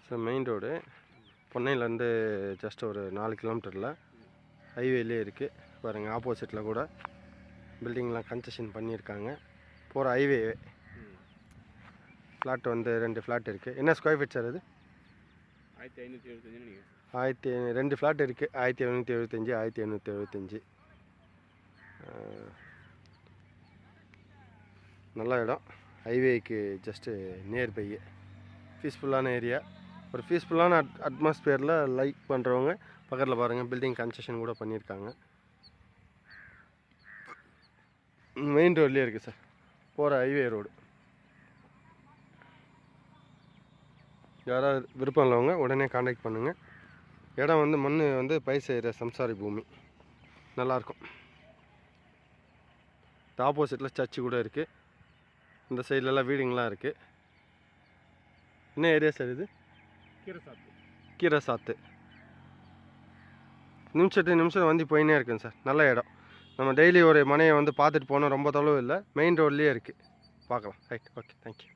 Sir main road பொன்னையிலேருந்து just ஒரு 4 கிலோமீட்டரில் ஹைவேலே இருக்குது. பாருங்கள், ஆப்போசிட்டில் கூட பில்டிங்லாம் கன்ஸ்ட்ரக்ஷன் பண்ணியிருக்காங்க. போகிற ஹைவே ஃப்ளாட் வந்து 2 ஃப்ளாட் இருக்குது. என்ன ஸ்கொயர் ஃபீட் சார் அது? 1575. 2 ஃப்ளாட் இருக்குது. 1775, 1875. நல்ல இடம், ஹைவேக்கு ஜஸ்ட்டு நியர்பை, பீஸ்ஃபுல்லான ஏரியா. ஒரு பீஸ்ஃபுல்லான அட்மாஸ்பியரில் லைக் பண்ணுறவங்க பக்கத்தில் பாருங்கள், பில்டிங் கன்ஸ்ட்ரக்ஷன் கூட பண்ணியிருக்காங்க. மெயின் ரோட்லேயே இருக்குது சார், போகிற ஹைவே ரோடு. யாராவது விருப்பம் உள்ளவங்க உடனே காண்டாக்ட் பண்ணுங்கள். இடம் வந்து மண் வந்து பயிர் செய்கிற சம்சாரி பூமி, நல்லாயிருக்கும். இந்த ஆப்போசிட்டில் சர்ச்சு கூட இருக்குது. இந்த சைட்லலாம் வீடுங்களாம் இருக்குது. என்ன ஏரியா சார் இது? கீரசாத்து. நிமிஷம் வந்து போயினே இருக்குங்க சார். நல்ல இடம். நம்ம டெய்லி ஒரு மனையை வந்து பார்த்துட்டு போனால் ரொம்ப தொலைவு இல்லை, மெயின் ரோட்லேயே இருக்குது. பார்க்கலாம். Right, okay, thank you.